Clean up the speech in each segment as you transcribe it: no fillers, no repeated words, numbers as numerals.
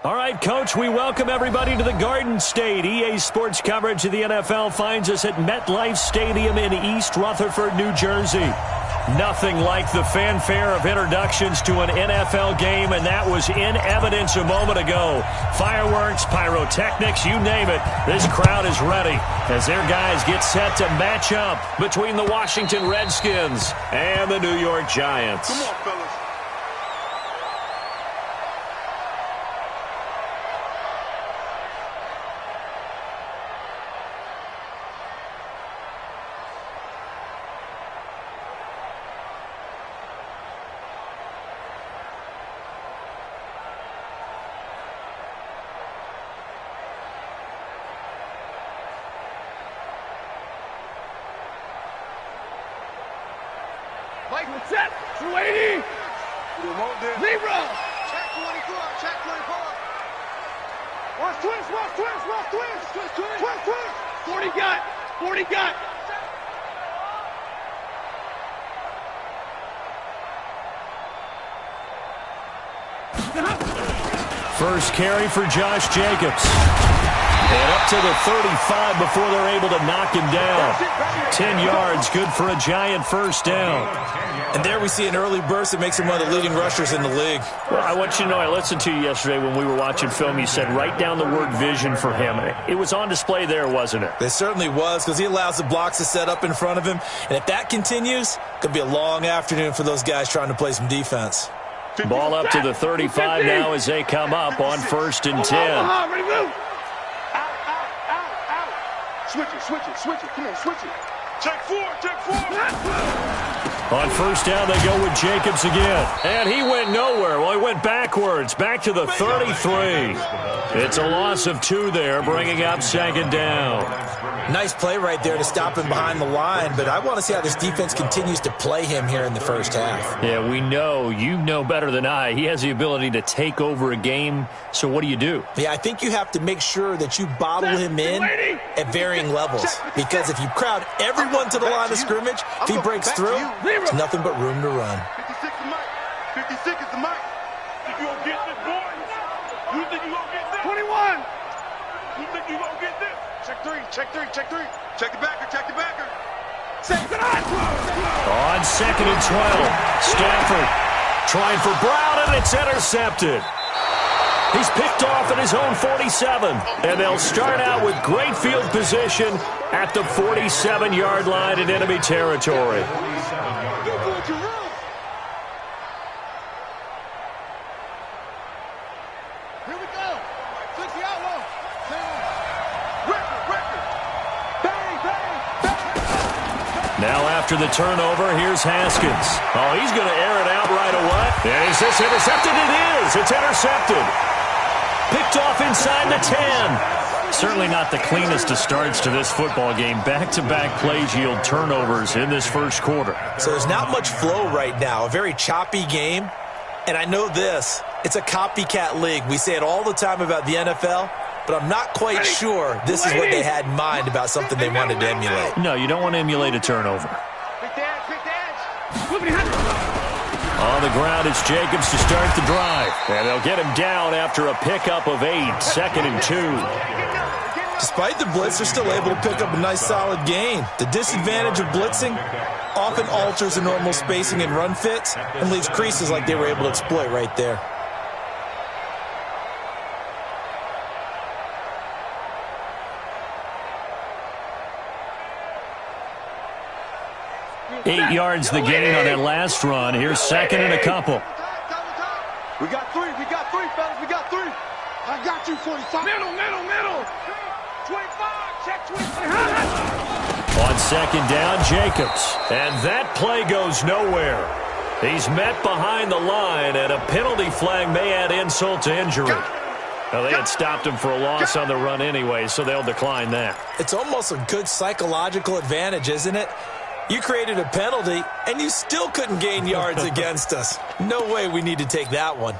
All right, Coach, we welcome everybody to the Garden State. EA Sports coverage of the NFL finds us at MetLife Stadium in East Rutherford, New Jersey. Nothing like the fanfare of introductions to an NFL game, and that was in evidence a moment ago. Fireworks, pyrotechnics, you name it. This crowd is ready as their guys get set to match up between the Washington Redskins and the New York Giants. Come on, fellas. Michael, set, 280. Zero. Check 24, check 24. Watch twist, watch twist, watch twist. Twist, twist. 40 got, 40 got. First carry for Josh Jacobs. And up to the 35 before they're able to knock him down. 10 yards, good for a Giant first down. And there we see an early burst that makes him one of the leading rushers in the league. Well, I want you to know, I listened to you yesterday when we were watching film. You said write down the word vision for him. It was on display there, wasn't it? It certainly was, because he allows the blocks to set up in front of him. And if that continues, it could be a long afternoon for those guys trying to play some defense. Ball up to the 35 now as they come up on 1st and 10. Ready, move. Switch it. Come on, switch it. Check four. On 1st down, they go with Jacobs again. And he went nowhere. Well, he went backwards, back to the 33. It's a loss of 2 there, bringing up 2nd down. Nice play right there to stop him behind the line, but I want to see how this defense continues to play him here in the first half. Yeah, we know. You know better than I. He has the ability to take over a game, so what do you do? Yeah, I think you have to make sure that you bottle him in at varying levels, because if you crowd everyone to the line of scrimmage, if he breaks through, there's nothing but room to run. 56 is the mic. 56 is the mic. Think you gonna get this, boy? You think you gonna get this? 21. You think you gonna get this? Check three. Check the backer. On 2nd and 12, Stafford trying for Brown, and it's intercepted. He's picked off at his own 47, and they'll start out with great field position at the 47-yard line in enemy territory. Now after the turnover, here's Haskins. Oh, he's going to air it out right away. And is this intercepted? It is. It's intercepted. Picked off inside the 10. Certainly not the cleanest of starts to this football game. Back-to-back plays yield turnovers in this first quarter. So there's not much flow right now. A very choppy game. And I know this. It's a copycat league. We say it all the time about the NFL. But I'm not quite sure this is what they had in mind about something they wanted to emulate. No, you don't want to emulate a turnover. Quick dash. On the ground, it's Jacobs to start the drive. And they'll get him down after a pickup of 8, 2nd and 2. Despite the blitz, they're still able to pick up a nice solid gain. The disadvantage of blitzing often alters the normal spacing and run fits and leaves creases like they were able to exploit right there. 8 yards the gain on that last run. Here's 2nd and a couple. We got three, fellas. We got 3. I got you, 45. Middle. 25. Check 25. On 2nd down, Jacobs. And that play goes nowhere. He's met behind the line, and a penalty flag may add insult to injury. Now, they had stopped him for a loss on the run anyway, so they'll decline that. It's almost a good psychological advantage, isn't it? You created a penalty, and you still couldn't gain yards against us. No way we need to take that one.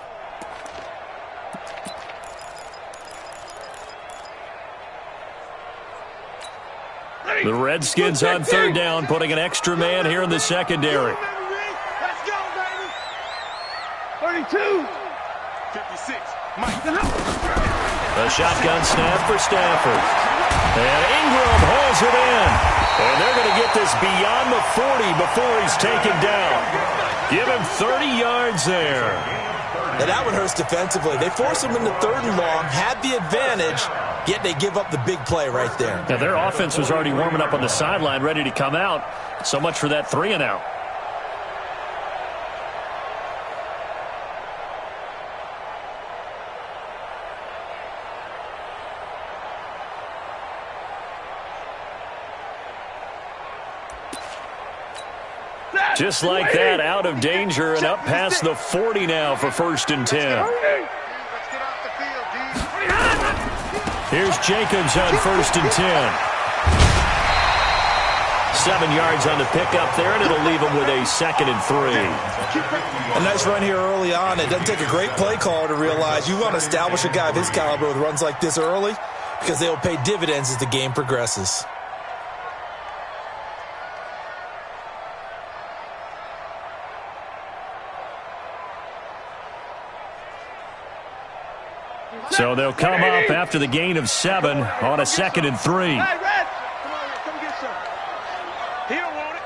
The Redskins on 3rd down, putting an extra man here in the secondary. Let's go, baby. 32. 56. Mike. A shotgun snap for Stafford. And Ingram holds it in. And they're going to get this beyond the 40 before he's taken down. Give him 30 yards there. Now that one hurts defensively. They force him into 3rd and long, had the advantage, yet they give up the big play right there. Now their offense was already warming up on the sideline, ready to come out. So much for that 3 and out. Just like that, out of danger and up past the 40 now for 1st and 10. Here's Jacobs on 1st and 10. 7 yards on the pickup there, and it'll leave him with a 2nd and 3. A nice run here early on. It doesn't take a great play caller to realize you want to establish a guy of his caliber with runs like this early because they will pay dividends as the game progresses. So they'll come up after the gain of 7 on a 2nd and 3. Hey, Red! Come on here. Come get some. He don't want it.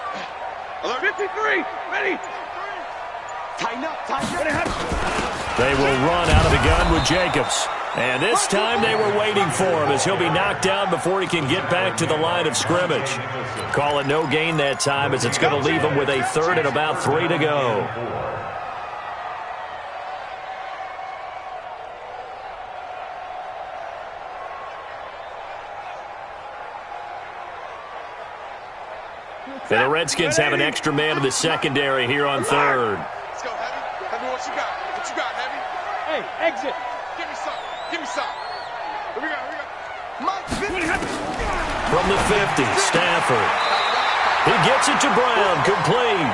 53. Ready. Tighten up. Tighten up. They will run out of the gun with Jacobs. And this time they were waiting for him as he'll be knocked down before he can get back to the line of scrimmage. Call it no gain that time as it's going to leave him with a 3rd and about 3 to go. And the Redskins have an extra man in the secondary here on 3rd. Let's go, Heavy. Heavy, what you got? What you got, Heavy? Hey, exit. Give me some. Give me some. Here we go. Here we go. Mike, From the 50, Stafford. He gets it to Brown, complete.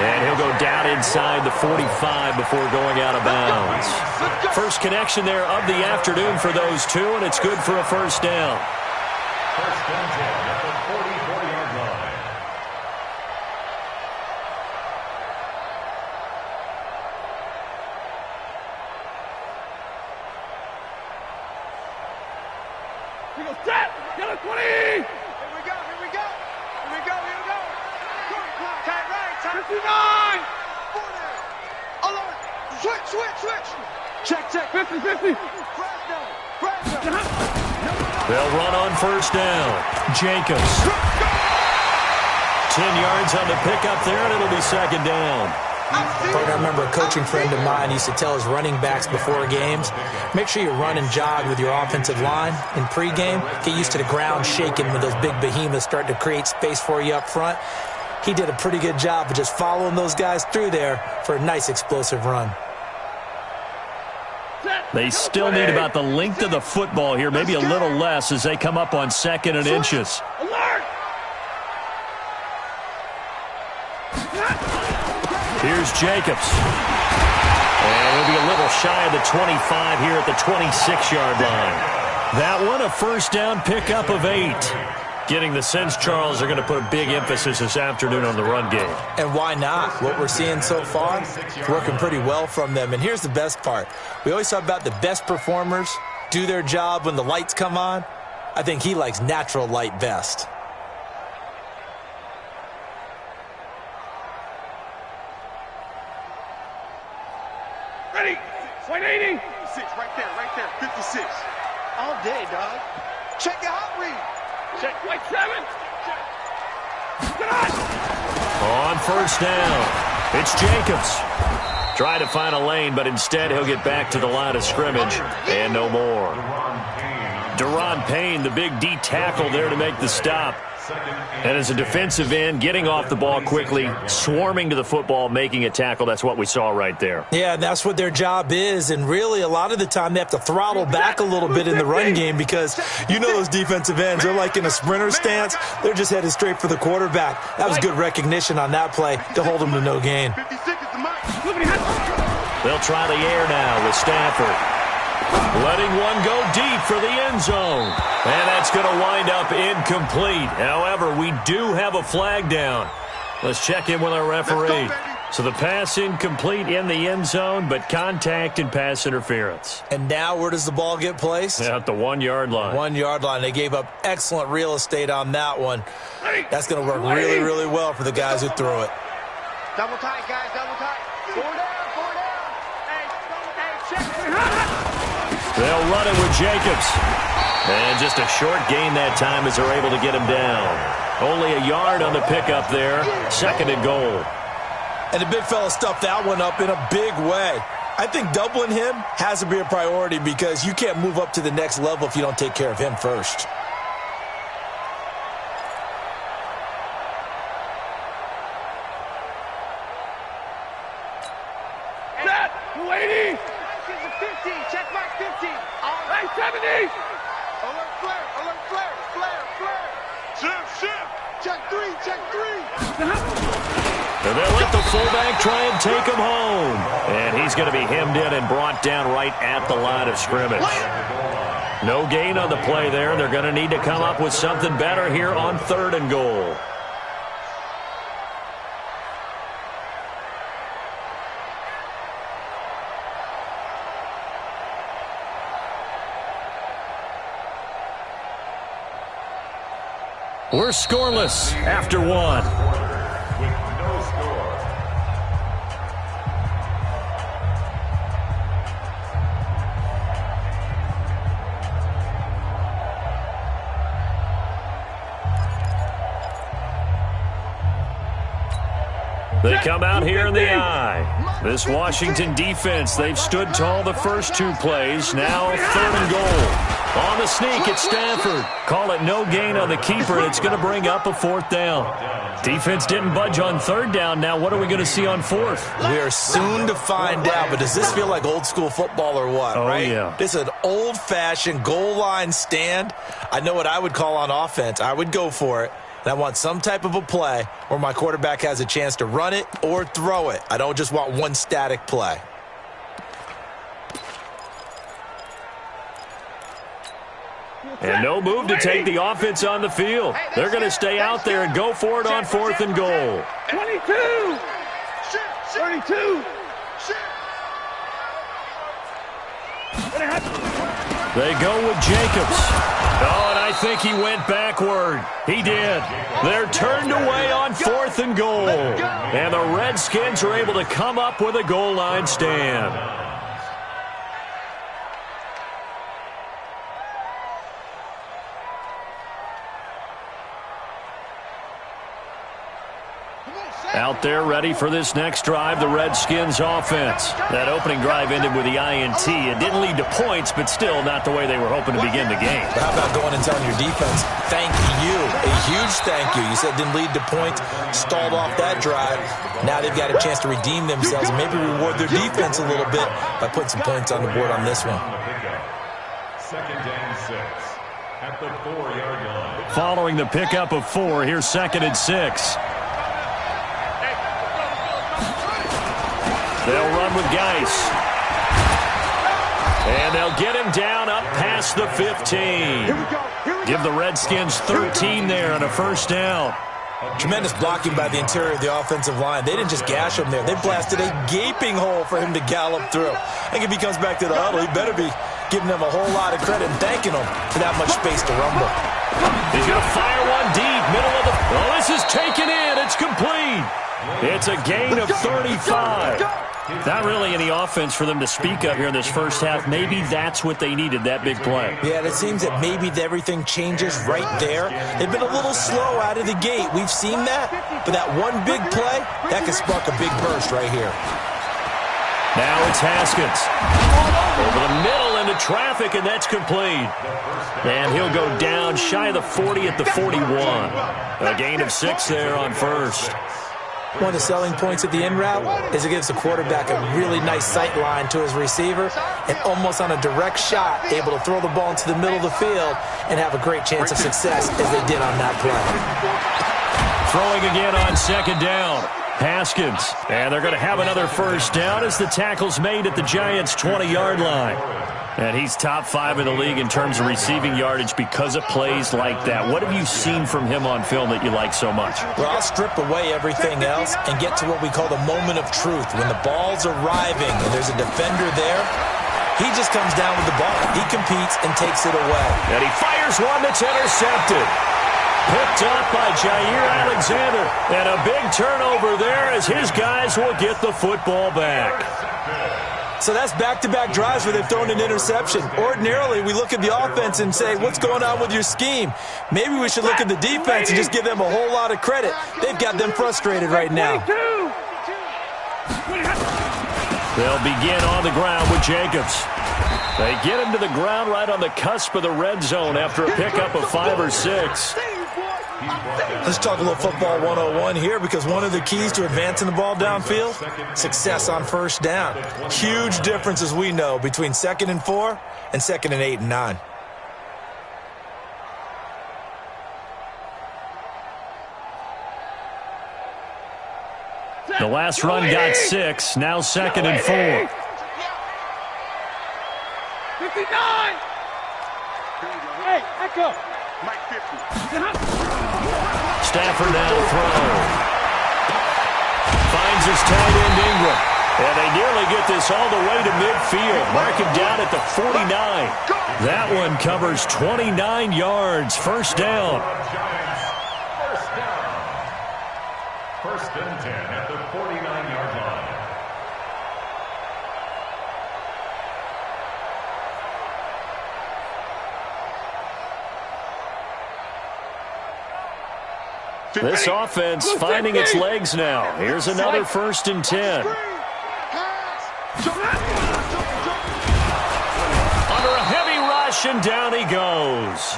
And he'll go down inside the 45 before going out of bounds. First connection there of the afternoon for those two, and it's good for a 1st down. First down at the 44-yard line. We go set. Yellow 20. Here we go. Here we go. Here we go. Here we go. Tight right. Tight 59. 40. Alert. Switch. Check. 50. Press down. They'll run on 1st down. Jacobs. 10 yards on the pickup there, and it'll be 2nd down. I remember a coaching friend of mine used to tell his running backs before games, make sure you run and jog with your offensive line in pregame. Get used to the ground shaking when those big behemoths start to create space for you up front. He did a pretty good job of just following those guys through there for a nice explosive run. They still need about the length of the football here, maybe a little less as they come up on 2nd and inches. Alert. Here's Jacobs. And we'll be a little shy of the 25 here at the 26-yard line. That one, a 1st down pickup of 8. Getting the sense, Charles, are going to put a big emphasis this afternoon on the run game. And why not? What we're seeing so far, it's working pretty well from them. And here's the best part. We always talk about the best performers do their job when the lights come on. I think he likes natural light best. Ready. 180. 56. Right there. 56. All day, dog. Check your hot read. Check. White 7. Get on. On 1st down, it's Jacobs. Try to find a lane, but instead he'll get back to the line of scrimmage and no more. Deron Payne, the big D tackle there to make the stop. And as a defensive end, getting off the ball quickly, swarming to the football, making a tackle, that's what we saw right there. Yeah, that's what their job is, and really a lot of the time they have to throttle back a little bit in the run game because you know those defensive ends, they're like in a sprinter stance. They're just headed straight for the quarterback. That was good recognition on that play to hold them to no gain. 56 is the mark. They'll try the air now with Stafford. Letting one go deep for the end zone. And that's going to wind up incomplete. However, we do have a flag down. Let's check in with our referee. So the pass incomplete in the end zone, but contact and pass interference. And now where does the ball get placed? At the 1-yard line. 1-yard line. They gave up excellent real estate on that one. That's going to work really, really well for the guys who threw it. Double tight, guys, double tight. 4 down, 4 down. Hey, check. They'll run it with Jacobs. And just a short gain that time as they're able to get him down. Only a yard on the pickup there. 2nd and goal. And the big fella stuffed that one up in a big way. I think doubling him has to be a priority because you can't move up to the next level if you don't take care of him first. Set, 280. 50, check mark 50. All right, 70. Alert flare, flare. Shift. Check 3. And they'll let the fullback try and take him home. And he's going to be hemmed in and brought down right at the line of scrimmage. No gain on the play there. They're going to need to come up with something better here on 3rd and goal. We're scoreless after 1. With no score. They come out here in the eye. This Washington defense, they've stood tall the first 2 plays. Now 3rd and goal. On the sneak, it's Stafford. Call it no gain on the keeper, and it's going to bring up a 4th down. Defense didn't budge on 3rd down. Now what are we going to see on 4th? We are soon to find out, but does this feel like old school football or what, right? Yeah. This is an old-fashioned goal line stand. I know what I would call on offense. I would go for it. And I want some type of a play where my quarterback has a chance to run it or throw it. I don't just want one static play. And no move to take the offense on the field. They're going to stay out there and go for it on 4th and goal. 22. 32. They go with Jacobs. Oh, and I think he went backward. He did. They're turned away on 4th and goal. And the Redskins are able to come up with a goal line stand. Out there ready for this next drive, the Redskins offense. That opening drive ended with the INT. It didn't lead to points, but still not the way they were hoping to begin the game. But how about going and telling your defense, thank you, a huge thank you. You said it didn't lead to points, stalled off that drive. Now they've got a chance to redeem themselves and maybe reward their defense a little bit by putting some points on the board on this one. 2nd and 6 at the 4-yard line. Following the pickup of 4, here's 2nd and 6. They'll run with Geis. And they'll get him down up past the 15. Give the Redskins 13 there on a 1st down. Tremendous blocking by the interior of the offensive line. They didn't just gash him there. They blasted a gaping hole for him to gallop through. I think if he comes back to the huddle, he better be giving them a whole lot of credit and thanking them for that much space to rumble. He's going to fire one deep, middle of the... Oh, this is taken in. It's complete. It's a gain of 35. Not really any offense for them to speak of here in this first half. Maybe that's what they needed, that big play. Yeah, it seems that maybe everything changes right there. They've been a little slow out of the gate. We've seen that. But that one big play, that could spark a big burst right here. Now it's Haskins. Over the middle into traffic, and that's complete. And he'll go down shy of the 40 at the 41. A gain of 6 there on 1st. One of the selling points of the in route is it gives the quarterback a really nice sight line to his receiver and almost on a direct shot able to throw the ball into the middle of the field and have a great chance of success as they did on that play. Throwing again on 2nd down. Haskins. And they're going to have another first down as the tackle's made at the Giants' 20-yard line. And he's top 5 in the league in terms of receiving yardage because of plays like that. What have you seen from him on film that you like so much? Well, I'll strip away everything else and get to what we call the moment of truth. When the ball's arriving and there's a defender there, he just comes down with the ball. He competes and takes it away. And he fires one that's intercepted. Picked up by Jair Alexander. And a big turnover there as his guys will get the football back. So that's back-to-back drives where they've thrown an interception. Ordinarily, we look at the offense and say, what's going on with your scheme? Maybe we should look at the defense and just give them a whole lot of credit. They've got them frustrated right now. They'll begin on the ground with Jacobs. They get him to the ground right on the cusp of the red zone after a pickup of 5 or 6. Let's talk a little football 101 here, because one of the keys to advancing the ball downfield, success on first down. Huge difference, as we know, between 2nd and 4 and 2nd and 8 and 9. The last run got 6, now 2nd and 4. 59! Hey, echo! Mike 50. Stafford now to throw. Finds his tight end Ingram. And they nearly get this all the way to midfield. Mark him down at the 49. That one covers 29 yards. First down. First and 10 at the 49-yard line. This offense finding its legs now. Here's another 1st and 10. Under a heavy rush, and down he goes.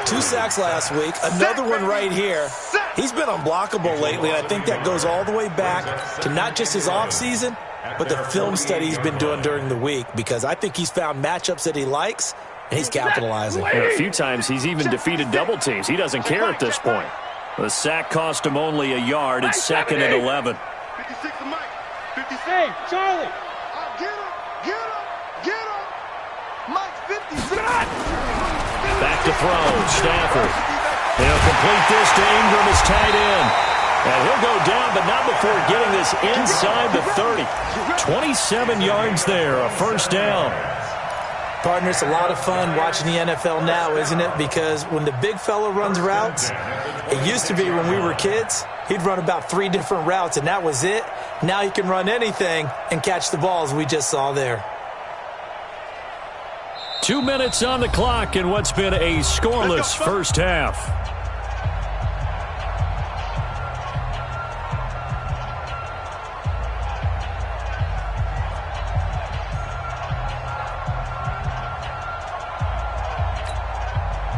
2 sacks last week, another one right here. He's been unblockable lately, and I think that goes all the way back to not just his offseason, but the film study he's been doing during the week, because I think he's found matchups that he likes, and he's capitalizing. And a few times he's even defeated double teams. He doesn't care at this point. The sack cost him only a yard. It's 2nd and 11. 56 to Mike. 56. Hey, Charlie! Get him! Get him! Get him! Mike 56. Back to throw. Stafford. He'll complete this to Ingram as tight end. And he'll go down, but not before getting this inside the 30. 27 yards there, a first down. Partner, it's a lot of fun watching the NFL now, isn't it? Because when the big fella runs routes, it used to be when we were kids, he'd run about 3 different routes, and that was it. Now he can run anything and catch the balls we just saw there. 2 minutes on the clock in what's been a scoreless first half.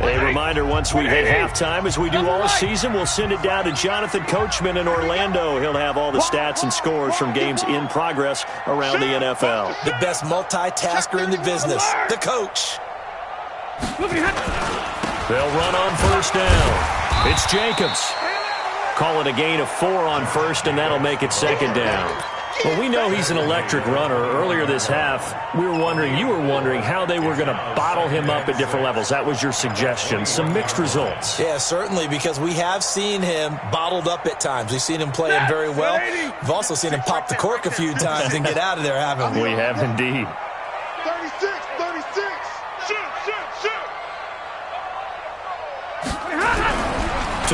A reminder, once we hit halftime, as we do all season, we'll send it down to Jonathan Coachman in Orlando. He'll have all the stats and scores from games in progress around the NFL. The best multitasker in the business, the coach. They'll run on first down. It's Jacobs. Call it a gain of 4 on first, and that'll make it 2nd down. Well, we know he's an electric runner. Earlier this half, you were wondering how they were going to bottle him up at different levels. That was your suggestion. Some mixed results. Yeah, certainly, because we have seen him bottled up at times. We've seen him playing very well. We've also seen him pop the cork a few times and get out of there, haven't we? We have indeed. 36, 36. Shoot, shoot, shoot.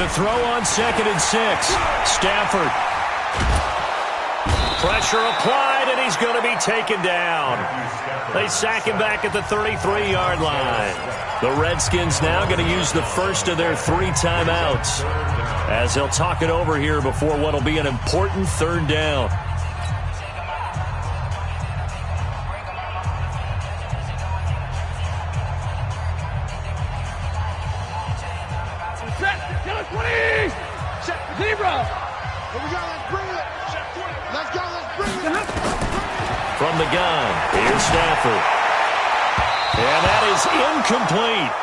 To throw on 2nd and 6. Stafford. Pressure applied, and he's going to be taken down. They sack him back at the 33-yard line. The Redskins now going to use the first of their 3 timeouts as they'll talk it over here before what will be an important 3rd down. From the gun, here's Stafford. And that is incomplete.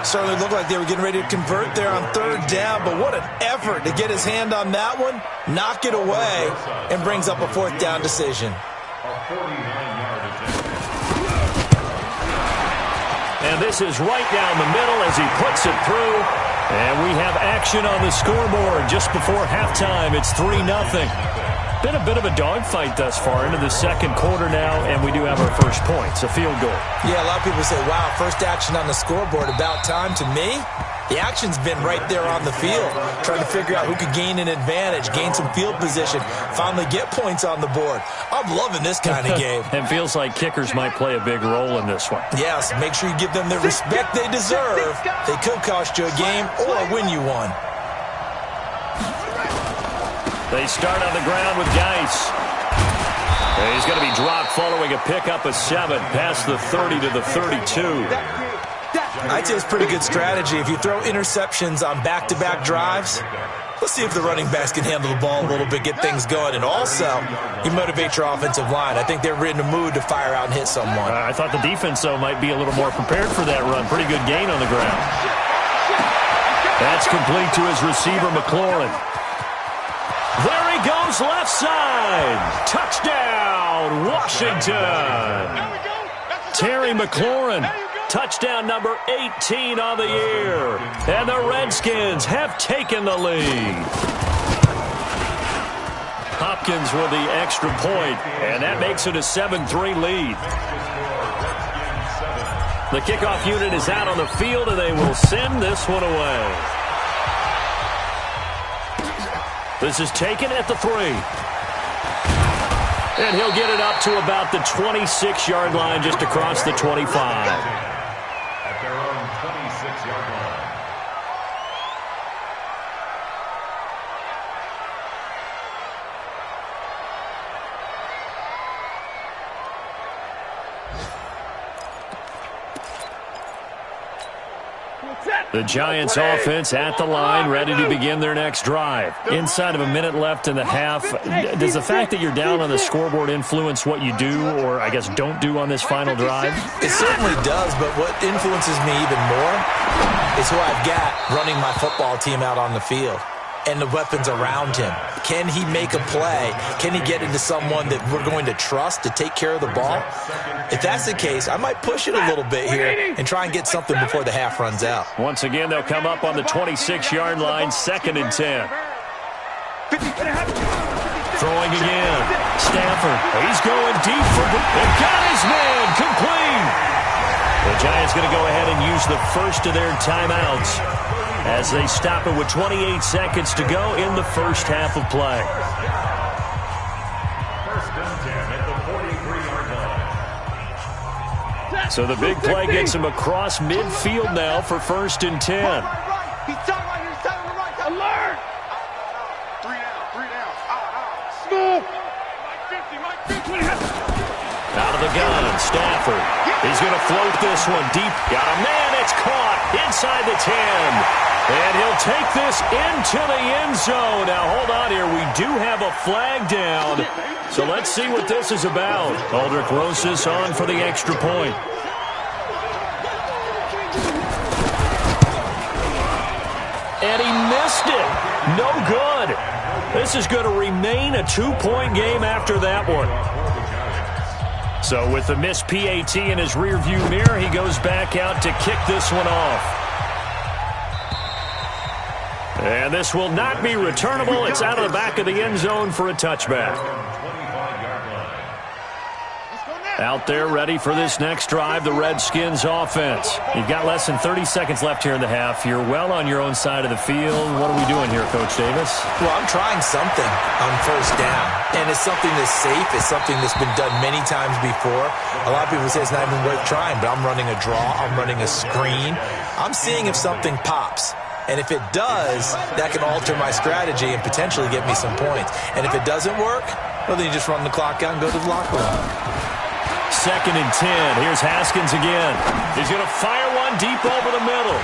Certainly looked like they were getting ready to convert there on third down, but what an effort to get his hand on that one, knock it away, and brings up a fourth down decision. A 49-yard attempt. And this is right down the middle as he puts it through. And we have action on the scoreboard just before halftime. It's 3-0. Been a bit of a dogfight thus far into the second quarter now, and we do have our first points, a field goal. Yeah, a lot of people say, wow, first action on the scoreboard, about time. To me, the action's been right there on the field, trying to figure out who could gain an advantage, gain some field position, finally get points on the board. I'm loving this kind of game. And feels like kickers might play a big role in this one. Yes, make sure you give them the respect they deserve. They could cost you a game or win you one. They start on the ground with Geis. And he's going to be dropped following a pickup of 7 past the 30 to the 32. I'd say it's pretty good strategy. If you throw interceptions on back-to-back drives, let's see if the running backs can handle the ball a little bit, get things going. And also, you motivate your offensive line. I think they're in the mood to fire out and hit someone. I thought the defense, though, might be a little more prepared for that run. Pretty good gain on the ground. That's complete to his receiver, McLaurin. There he goes, left side. Touchdown, Washington. Terry McLaurin. Touchdown number 18 on the year. And the Redskins have taken the lead. Hopkins with the extra point, and that makes it a 7-3 lead. The kickoff unit is out on the field, and they will send this one away. This is taken at the 3. And he'll get it up to about the 26-yard line, just across the 25. At their own 26-yard line. The Giants offense at the line, ready to begin their next drive. Inside of a minute left in the half, does the fact that you're down on the scoreboard influence what you do, or I guess don't do on this final drive? It certainly does, but what influences me even more is who I've got running my football team out on the field and the weapons around him. Can he make a play? Can he get into someone that we're going to trust to take care of the ball? If that's the case, I might push it a little bit here and try and get something before the half runs out. Once again, they'll come up on the 26-yard line, 2nd and 10. Throwing again. Stafford. He's going deep for and got his man complete. The Giants going to go ahead and use the first of their timeouts as they stop it with 28 seconds to go in the first half of play. First and 10 at the 43-yard line. So the big play gets him across midfield now for 1st and 10. He's talking right here. He's telling the right. Alert! 3 down. Smooth. Mike 50. Out of the gun, Stafford. He's going to float this one deep. Got a man, it's caught inside the 10. And he'll take this into the end zone. Now, hold on here. We do have a flag down. So let's see what this is about. Aldrich Rosas on for the extra point. And he missed it. No good. This is going to remain a 2-point game after that one. So with the missed PAT in his rearview mirror, he goes back out to kick this one off. And this will not be returnable. It's out of the back of the end zone for a touchback. Out there ready for this next drive, the Redskins offense. You've got less than 30 seconds left here in the half. You're well on your own side of the field. What are we doing here, Coach Davis? Well, I'm trying something on first down, and it's something that's safe. It's something that's been done many times before. A lot of people say it's not even worth trying, but I'm running a draw. I'm running a screen. I'm seeing if something pops. And if it does, that can alter my strategy and potentially get me some points. And if it doesn't work, well, then you just run the clock out and go to the locker room. 2nd and 10. Here's Haskins again. He's going to fire one deep over the middle.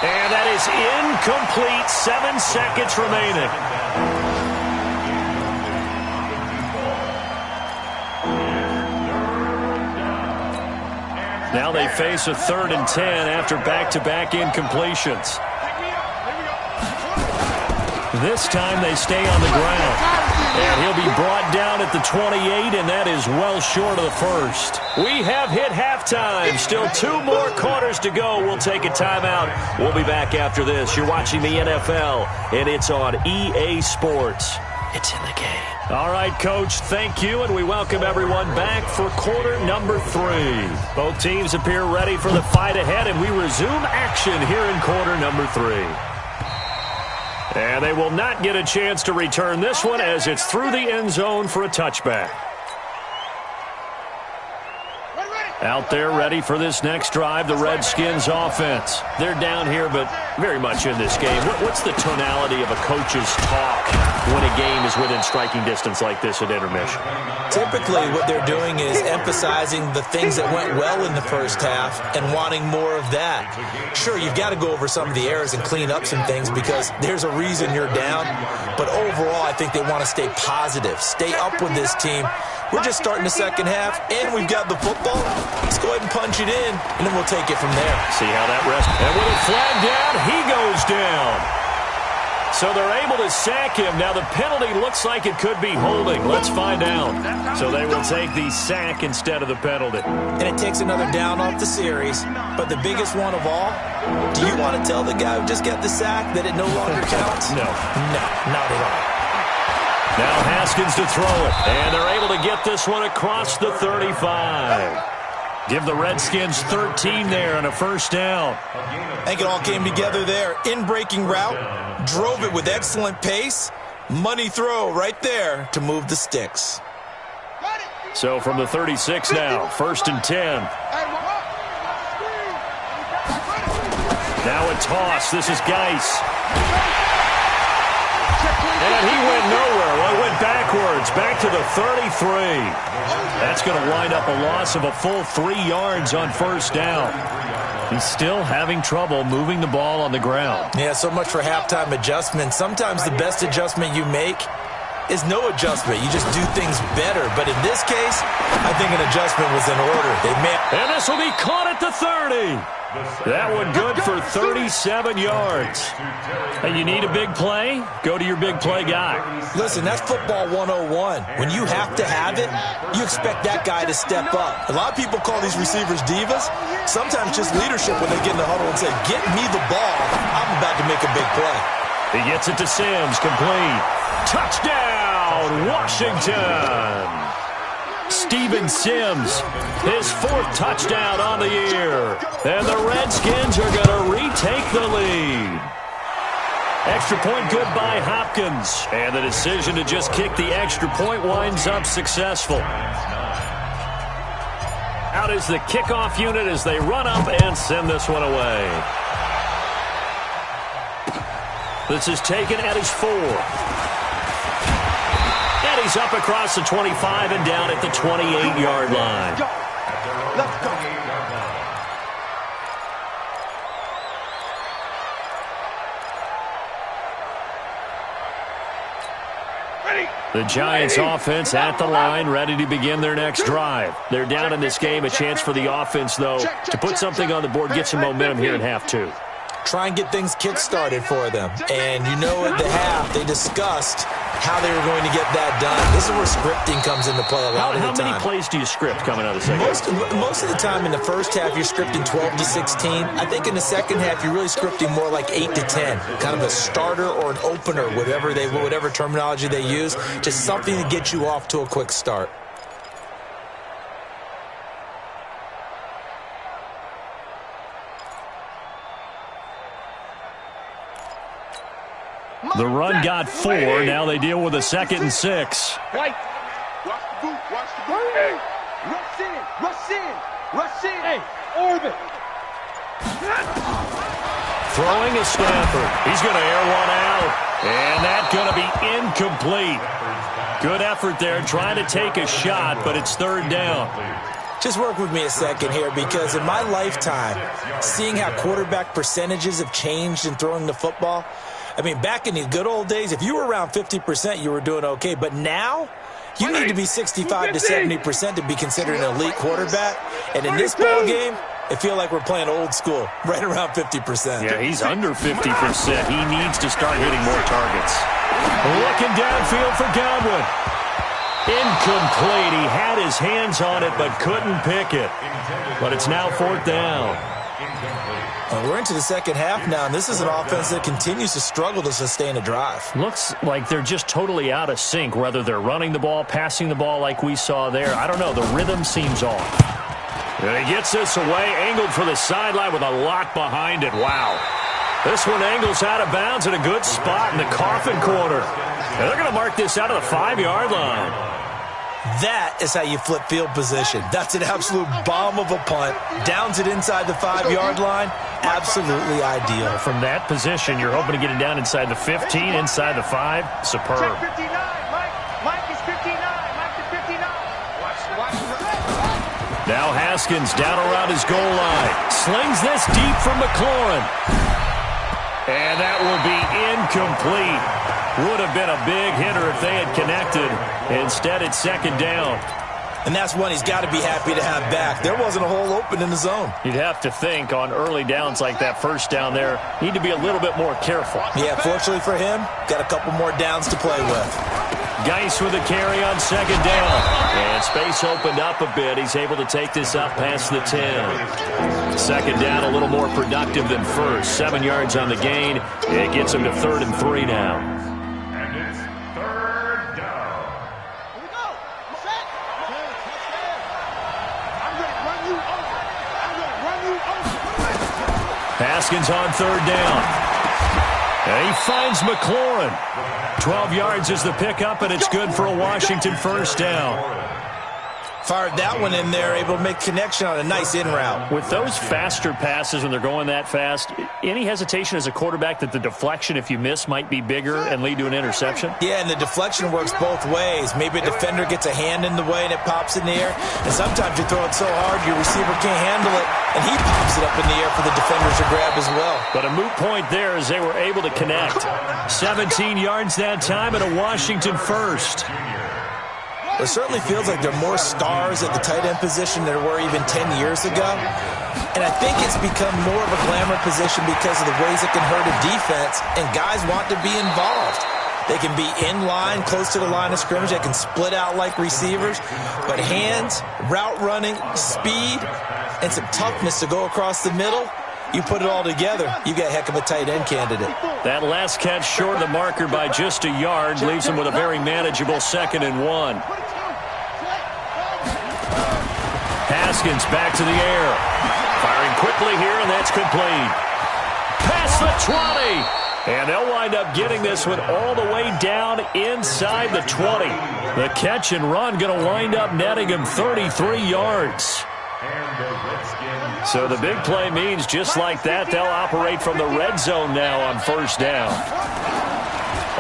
And that is incomplete. 7 seconds remaining. Now they face a 3rd and 10 after back-to-back incompletions. This time they stay on the ground. And he'll be brought down at the 28, and that is well short of the first. We have hit halftime. Still 2 more quarters to go. We'll take a timeout. We'll be back after this. You're watching the NFL, and it's on EA Sports. It's in the game. All right, Coach, thank you, and we welcome everyone back for quarter number 3. Both teams appear ready for the fight ahead, and we resume action here in quarter number 3. And they will not get a chance to return this one as it's through the end zone for a touchback. Out there ready for this next drive, the Redskins offense. They're down here, but very much in this game. What's the tonality of a coach's talk when a game is within striking distance like this at intermission? Typically, what they're doing is emphasizing the things that went well in the first half and wanting more of that. Sure, you've got to go over some of the errors and clean up some things because there's a reason you're down. But overall, I think they want to stay positive, stay up with this team. We're just starting the second half, and we've got the football. Let's go ahead and punch it in, and then we'll take it from there. See how that rests. And with a flag down, he goes down. So they're able to sack him. Now the penalty looks like it could be holding. Let's find out. So they will take the sack instead of the penalty. And it takes another down off the series. But the biggest one of all, do you want to tell the guy who just got the sack that it no longer counts? No. No, not at all. Now Haskins to throw it. And they're able to get this one across the 35. Give the Redskins 13 there and a first down. I think it all came together there. In-breaking route, drove it with excellent pace. Money throw right there to move the sticks. So from the 36 now, 1st and 10. Now a toss. This is Geis. And he went nowhere. Well, he went backwards, back to the 33. That's going to wind up a loss of a full 3 yards on first down. He's still having trouble moving the ball on the ground. Yeah, so much for halftime adjustment. Sometimes the best adjustment you make is no adjustment. You just do things better. But in this case, I think an adjustment was in order. And this will be caught at the 30. That one good for 37 yards. Hey, you need a big play? Go to your big play guy. Listen, that's football 101. When you have to have it, you expect that guy to step up. A lot of people call these receivers divas. Sometimes just leadership when they get in the huddle and say, get me the ball. I'm about to make a big play. He gets it to Sims, complete. Touchdown, Washington. Steven Sims, his 4th touchdown on the year. And the Redskins are going to retake the lead. Extra point good by Hopkins. And the decision to just kick the extra point winds up successful. Out is the kickoff unit as they run up and send this one away. This is taken at his 4. And he's up across the 25 and down at the 28-yard line. Let's go. The Giants offense at the line, ready to begin their next drive. They're down in this game. A chance for the offense, though, to put something on the board, get some momentum here in half 2. Try and get things kick-started for them. And you know at the half, they discussed how they were going to get that done. This is where scripting comes into play a lot of the time. How many plays do you script coming out of the second half? Most of the time in the first half, you're scripting 12 to 16. I think in the second half, you're really scripting more like 8 to 10. Kind of a starter or an opener, whatever terminology they use. Just something to get you off to a quick start. The run got 4. Now they deal with a 2nd and 6. White. Watch the boot. Watch the boot. Hey. Rush in. Rush in. Rush in. Hey. Orbit. Throwing a Stafford. He's going to air one out. And that's going to be incomplete. Good effort there trying to take a shot, but it's 3rd down. Just work with me a second here, because in my lifetime, seeing how quarterback percentages have changed in throwing the football, I mean, back in the good old days, if you were around 50%, you were doing okay. But now, You need to be 65 to 70% to be considered an elite quarterback. And in this ball game, I feel like we're playing old school, right around 50%. Yeah, he's under 50%. He needs to start hitting more targets. Looking downfield for Godwin. Incomplete. He had his hands on it but couldn't pick it. But it's now 4th down. We're into the second half now, and this is an offense that continues to struggle to sustain a drive. Looks like they're just totally out of sync, whether they're running the ball, passing the ball like we saw there. I don't know. The rhythm seems off. And he gets this away, angled for the sideline with a lot behind it. Wow. This one angles out of bounds at a good spot in the coffin corner. And they're going to mark this out of the 5-yard line. That is how you flip field position. That's an absolute bomb of a punt. Downs it inside the 5-yard line. Absolutely ideal. From that position, you're hoping to get it down inside the 15, inside the 5. Superb. Check 59, Mike. Mike is 59. Mike is 59. Watch. Now Haskins down around his goal line. Slings this deep for McLaurin. And that will be incomplete. Would have been a big hitter if they had connected. Instead, it's 2nd down. And that's one he's got to be happy to have back. There wasn't a hole open in the zone. You'd have to think on early downs like that, first down there, need to be a little bit more careful. Yeah, fortunately for him, got a couple more downs to play with. Geis with a carry on 2nd down. And space opened up a bit. He's able to take this up past the 10. 2nd down, a little more productive than first. 7 yards on the gain. It gets him to 3rd and 3 now. And it's 3rd down. Here we go. Set. I'm going to run you over. Haskins on 3rd down. And he finds McLaurin. 12 yards is the pickup, and it's good for a Washington 1st down. Fired that one in there, able to make connection on a nice in route. With those faster passes when they're going that fast, any hesitation as a quarterback that the deflection, if you miss, might be bigger and lead to an interception? Yeah, and the deflection works both ways. Maybe a defender gets a hand in the way and it pops in the air. And sometimes you throw it so hard your receiver can't handle it, and he pops it up in the air for the defenders to grab as well. But a moot point there as they were able to connect. 17 yards that time and a Washington 1st. It certainly feels like there are more stars at the tight end position than there were even 10 years ago. And I think it's become more of a glamour position because of the ways it can hurt a defense, and guys want to be involved. They can be in line, close to the line of scrimmage. They can split out like receivers. But hands, route running, speed, and some toughness to go across the middle, you put it all together, you got a heck of a tight end candidate. That last catch short of the marker by just a yard leaves him with a very manageable 2nd and 1. Haskins back to the air. Firing quickly here, and that's complete. Past the 20. And they'll wind up getting this one all the way down inside the 20. The catch and run going to wind up netting him 33 yards. So the big play means just like that, they'll operate from the red zone now on 1st down.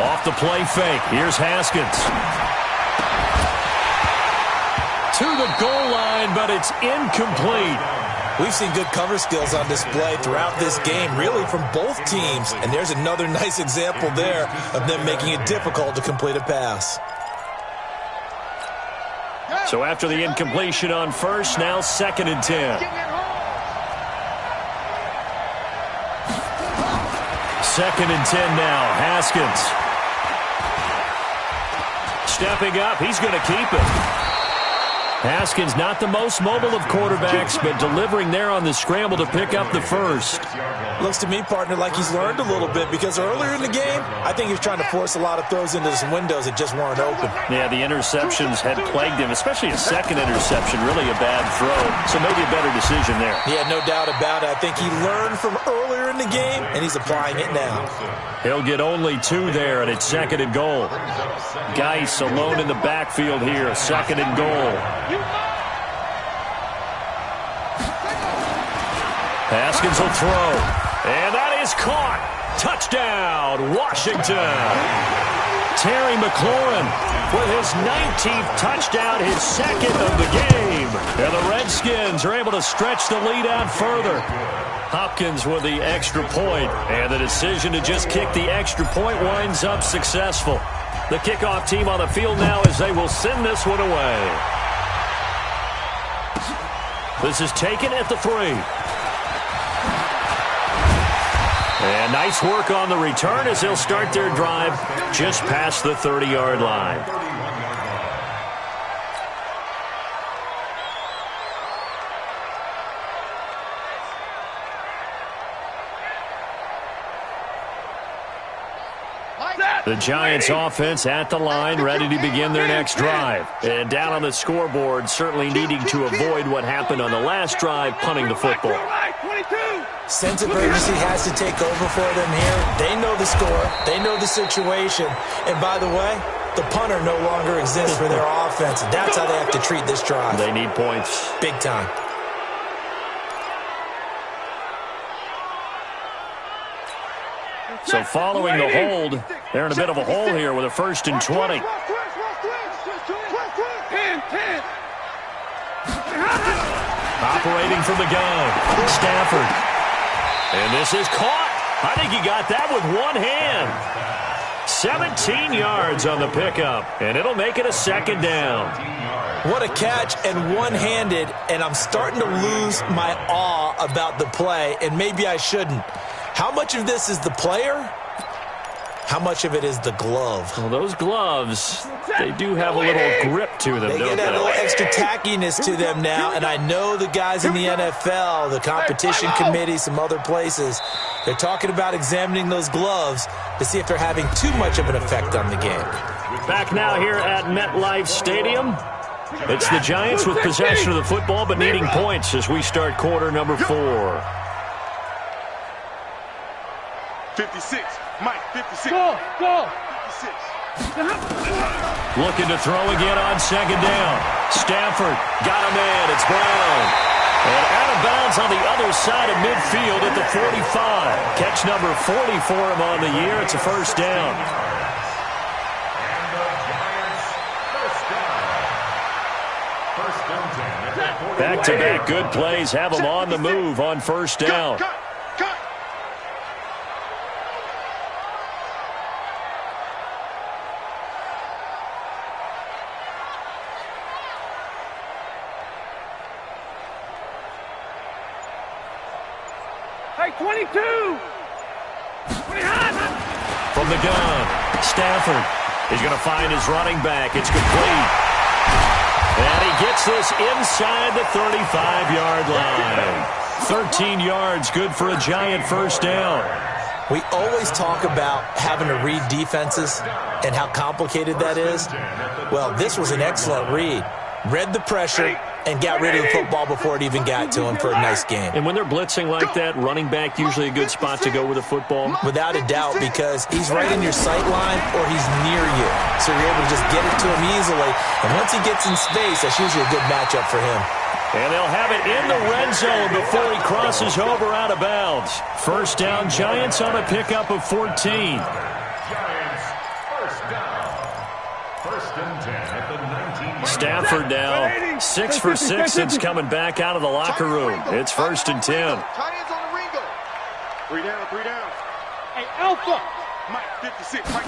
Off the play fake. Here's Haskins. To the goal line, but it's incomplete. We've seen good cover skills on display throughout this game, really from both teams. And there's another nice example there of them making it difficult to complete a pass. So after the incompletion on 1st, now 2nd and 10. 2nd and 10 now. Haskins. Stepping up. He's going to keep it. Haskins not the most mobile of quarterbacks, but delivering there on the scramble to pick up the 1st. Looks to me, partner, like he's learned a little bit, because earlier in the game, I think he was trying to force a lot of throws into some windows that just weren't open. Yeah, the interceptions had plagued him, especially a 2nd interception, really a bad throw. So maybe a better decision there. Yeah, no doubt about it. I think he learned from earlier in the game, and he's applying it now. He'll get only 2 there, and it's 2nd and goal. Geis alone in the backfield here, 2nd and goal. Haskins will throw, and that is caught. Touchdown, Washington. Terry McLaurin with his 19th touchdown, his second of the game. And the Redskins are able to stretch the lead out further. Hopkins with the extra point, and the decision to just kick the extra point winds up successful. The kickoff team on the field now as they will send this one away. This is taken at the 3. And nice work on the return as they'll start their drive just past the 30-yard line. The Giants offense at the line, ready to begin their next drive. And down on the scoreboard, certainly needing to avoid what happened on the last drive, punting the football. Sense of urgency has to take over for them here. They know the score. They know the situation. And by the way, the punter no longer exists for their offense. That's how they have to treat this drive. They need points. Big time. So following the hold, they're in a bit of a hole here with a 1st and 20. Operating from the gun, Stafford. And this is caught. I think he got that with one hand. 17 yards on the pickup, and it'll make it a 2nd down. What a catch, and one-handed, and I'm starting to lose my awe about the play, and maybe I shouldn't. How much of this is the player? How much of it is the glove? Well, those gloves, they do have a little grip to them, They don't get a little they? extra tackiness to them now, and I know the guys in the NFL, the competition committee, some other places, they're talking about examining those gloves to see if they're having too much of an effect on the game. Back now here at MetLife Stadium. It's the Giants with possession of the football, but needing points as we start quarter number 4. 56. Mike, 56. Go. 56. Looking to throw again on 2nd down. Stafford got him in. It's Brown. And out of bounds on the other side of midfield at the 45. Catch number 40 for him on the year. It's a 1st down. Back-to-back good plays have him on the move on 1st down. Cut. Hey, 22! From the gun, Stafford is going to find his running back. It's complete. And he gets this inside the 35-yard line. 13 yards, good for a Giant 1st down. We always talk about having to read defenses and how complicated that is. Well, this was an excellent read. Read the pressure and got rid of the football before it even got to him for a nice game. And when they're blitzing like that, running back usually a good spot to go with the football. Without a doubt, because he's right in your sight line or he's near you. So you're able to just get it to him easily. And once he gets in space, that's usually a good matchup for him. And they'll have it in the red zone before he crosses over out of bounds. 1st down, Giants on a pickup of 14. Giants, 1st down. 1st and 10 at the 19. Stafford now 6 for 6 since coming back out of the locker room. It's 1st and 10. Tight ends on the Ringo. 3 down. Hey, Alpha! Mike, 56. Mike,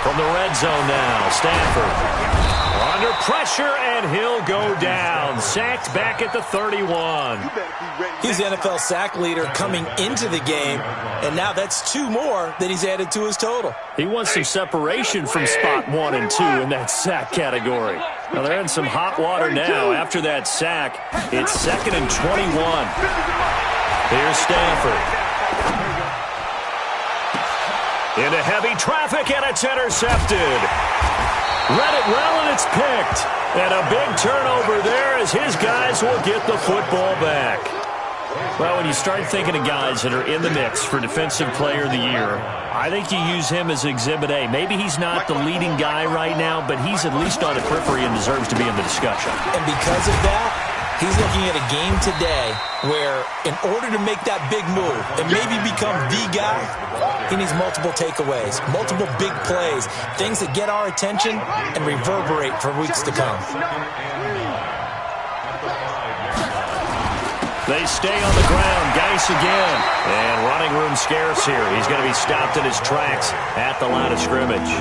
From the red zone now, Stafford under pressure, and he'll go down. Sacked back at the 31. He's the NFL sack leader coming into the game, and now that's 2 more that he's added to his total. He wants some separation from spot 1 and 2 in that sack category. Now they're in some hot water now after that sack. It's 2nd and 21. Here's Stafford. Into heavy traffic, and it's intercepted. Read it well, and it's picked. And a big turnover there as his guys will get the football back. Well, when you start thinking of guys that are in the mix for Defensive Player of the Year, I think you use him as Exhibit A. Maybe he's not the leading guy right now, but he's at least on the periphery and deserves to be in the discussion. And because of that, He's looking at a game today where in order to make that big move and maybe become the guy, he needs multiple takeaways, multiple big plays, things that get our attention and reverberate for weeks to come. They stay on the ground. Geis again. And running room scarce here. He's going to be stopped in his tracks at the line of scrimmage.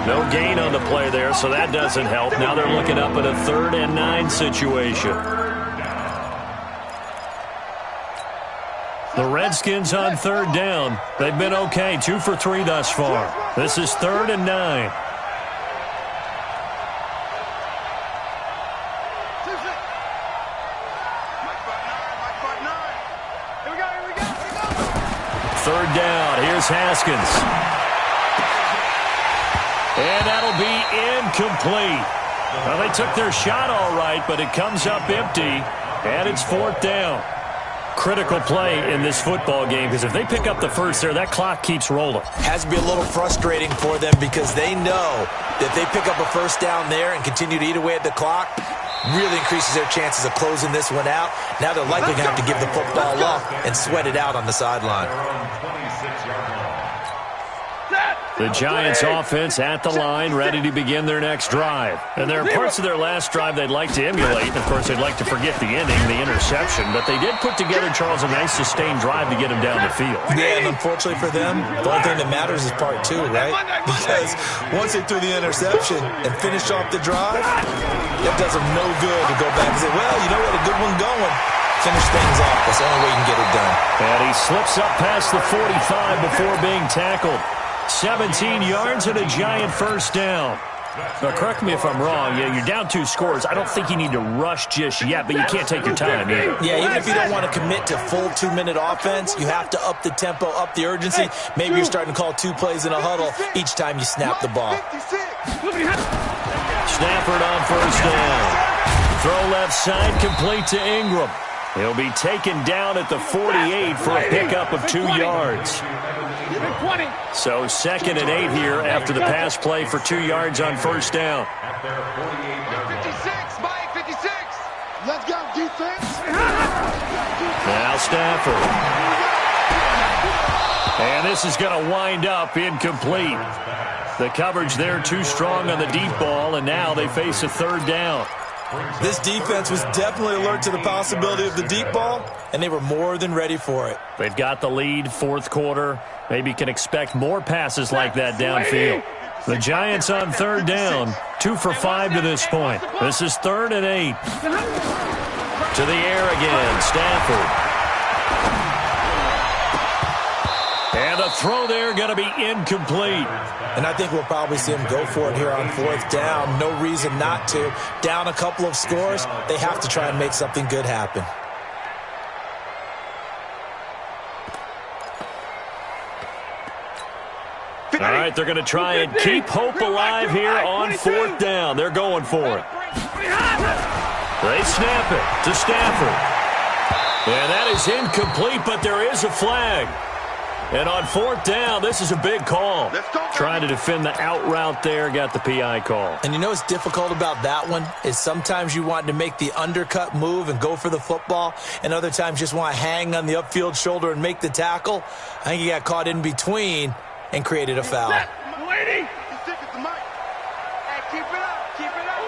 No gain on the play there, so that doesn't help. Now they're looking up at a 3rd and 9 situation. The Redskins on 3rd down. They've been okay, 2 for 3 thus far. This is 3rd and 9. Third down. Here's Haskins. And that'll be incomplete. Well, they took their shot all right, but it comes up empty, and it's 4th down. Critical play in this football game, because if they pick up the first there, that clock keeps rolling. Has to be a little frustrating for them because they know that they pick up a first down there and continue to eat away at the clock, really increases their chances of closing this one out. Now they're likely going to have to give the football up and sweat it out on the sideline. The Giants offense at the line, ready to begin their next drive. And there are parts of their last drive they'd like to emulate. Of course, they'd like to forget the ending, the interception. But they did put together, Charles, a nice sustained drive to get him down the field. Yeah, and unfortunately for them, the only thing that matters is part 2, right? Because once they threw the interception and finished off the drive, it does them no good to go back and say, well, you know what, a good one going. Finish things off. That's the only way you can get it done. And he slips up past the 45 before being tackled. 17 yards and a Giant first down. Now, correct me if I'm wrong. Yeah, you're down 2 scores. I don't think you need to rush just yet, but you can't take your time either. Yeah, even if you don't want to commit to full 2-minute offense, you have to up the tempo, up the urgency. Maybe you're starting to call 2 plays in a huddle each time you snap the ball. Stafford on first down. Throw left side, complete to Ingram. He'll be taken down at the 48 for a pickup of 2 yards. So 2nd and 8 here after the pass play for 2 yards on first down. 56, Mike, 56. Let's go, defense. Now Stafford. And this is going to wind up incomplete. The coverage there too strong on the deep ball, and now they face a 3rd down. This defense was definitely alert to the possibility of the deep ball, and they were more than ready for it. They've got the lead, 4th quarter. Maybe can expect more passes like that downfield. The Giants on 3rd down, 2 for 5 to this point. This is 3rd and 8. To the air again, Stafford. And the throw there going to be incomplete. And I think we'll probably see him go for it here on 4th down. No reason not to. Down a couple of scores, they have to try and make something good happen. All right, they're going to try and keep hope alive here on 4th down. They're going for it. They snap it to Stafford. And that is incomplete, but there is a flag. And on 4th down, this is a big call. Trying to defend the out route there, got the PI call. And you know what's difficult about that one is sometimes you want to make the undercut move and go for the football, and other times just want to hang on the upfield shoulder and make the tackle. I think he got caught in between and created a foul. Lady. Hey, keep it up. Keep it up.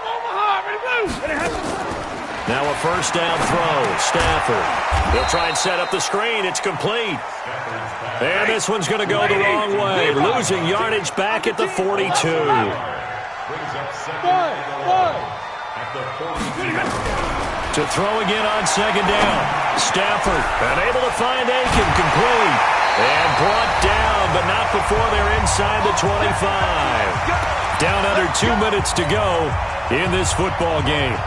Now a first down throw. Stafford. He'll try and set up the screen. It's complete. And this one's going to go the wrong way. Losing yardage back at the 42. To throw again on 2nd down. Stafford unable to find Aiken, complete. And brought down, but not before they're inside the 25. Down under 2 minutes to go in this football game.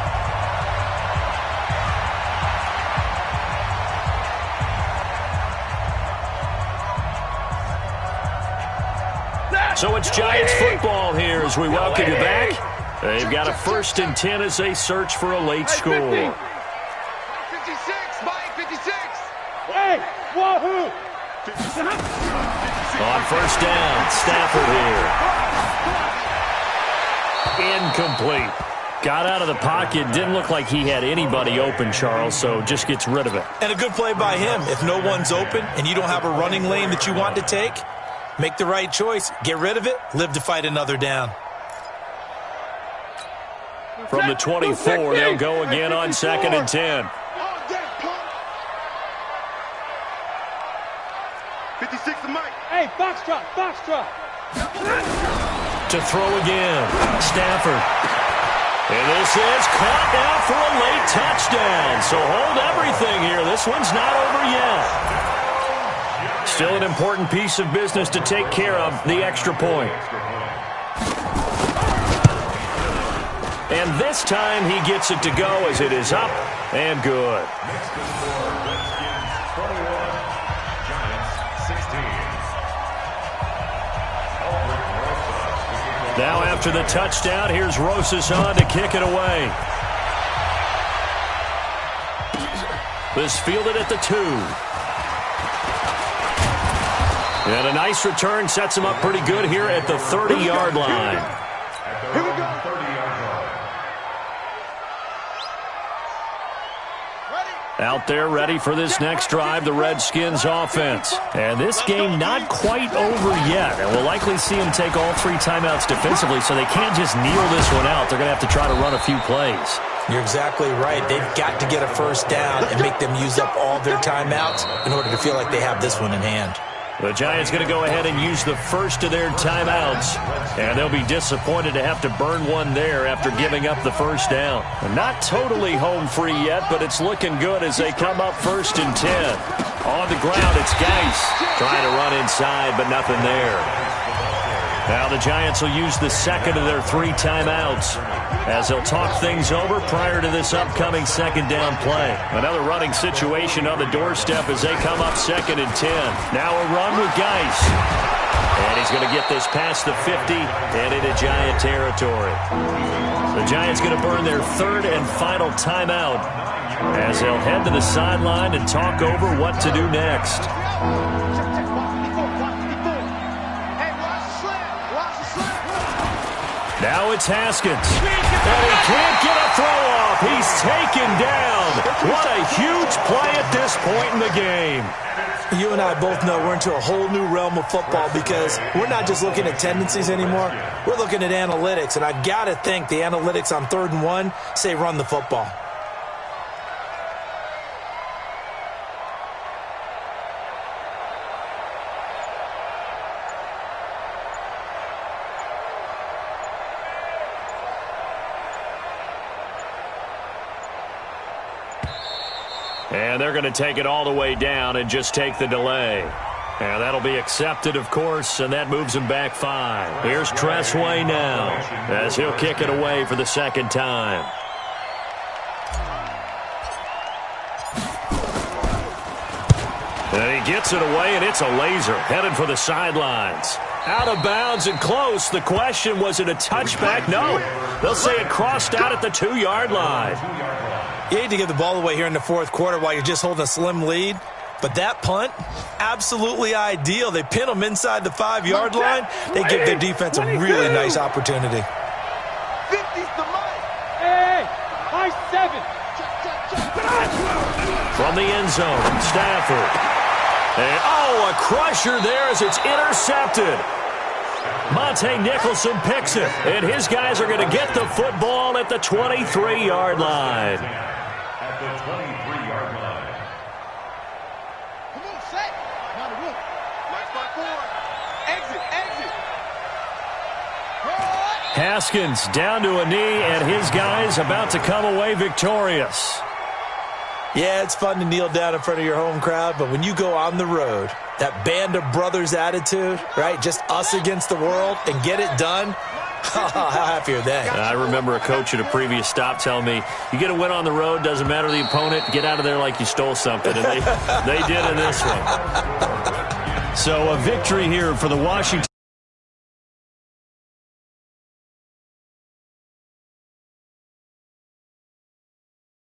So it's Giants football here as we welcome you back. They've got a 1st and 10 as they search for a late score. 56, Mike, 56. Hey, wahoo. On first down, Stafford here. Incomplete. Got out of the pocket. Didn't look like he had anybody open, Charles, so just gets rid of it. And a good play by him. If no one's open and you don't have a running lane that you want to take, make the right choice. Get rid of it. Live to fight another down. From the 24, they'll go again on 2nd and 10. 56 to Mike. Hey, foxtrot, foxtrot. To throw again. Stafford. And this is caught now for a late touchdown. So hold everything here. This one's not over yet. Still an important piece of business to take care of, the extra point. And this time he gets it to go as it is up and good. Now after the touchdown, here's Rosas on to kick it away. This fielded at the 2. And a nice return sets him up pretty good here at the 30-yard line. Here we go. Out there ready for this next drive, the Redskins offense. And this game not quite over yet. And we'll likely see them take all 3 timeouts defensively, so they can't just kneel this one out. They're going to have to try to run a few plays. You're exactly right. They've got to get a first down and make them use up all their timeouts in order to feel like they have this one in hand. The Giants going to go ahead and use the first of their timeouts, and they'll be disappointed to have to burn one there after giving up the first down. Not totally home free yet, but it's looking good as they come up 1st and 10. On the ground, it's Geis trying to run inside, but nothing there. Now the Giants will use the second of their 3 timeouts as they'll talk things over prior to this upcoming 2nd down play. Another running situation on the doorstep as they come up 2nd and 10. Now a run with Geis. And he's going to get this past the 50 and into Giant territory. The Giants going to burn their 3rd and final timeout as they'll head to the sideline and talk over what to do next. Now it's Haskins. And he can't get a throw off. He's taken down. What a huge play at this point in the game. You and I both know we're into a whole new realm of football because we're not just looking at tendencies anymore. We're looking at analytics, and I've got to think the analytics on 3rd and 1 say run the football. And they're going to take it all the way down and just take the delay. And that'll be accepted, of course, and that moves him back 5. Here's Tressway now as he'll kick it away for the 2nd time. And he gets it away, and it's a laser headed for the sidelines. Out of bounds and close. The question, was it a touchback? No. They'll say it crossed out at the 2-yard line. You hate to give the ball away here in the 4th quarter while you're just holding a slim lead. But that punt, absolutely ideal. They pin them inside the 5-yard line. They give their defense a really nice opportunity. 50's the Mike. Hey, high 7. From the end zone, Stafford. And, a crusher there as it's intercepted. Monte Nicholson picks it, and his guys are going to get the football at the 23-yard line. At the 23-yard line. Come on, set. Now the roof. Nice by 4. Exit, exit. Haskins down to a knee, and his guys about to come away victorious. Yeah, it's fun to kneel down in front of your home crowd, but when you go on the road, that band of brothers attitude, right, just us against the world, and get it done, how happy are they? I remember a coach at a previous stop telling me, you get a win on the road, doesn't matter the opponent, get out of there like you stole something, and they did in this one. So a victory here for the Washington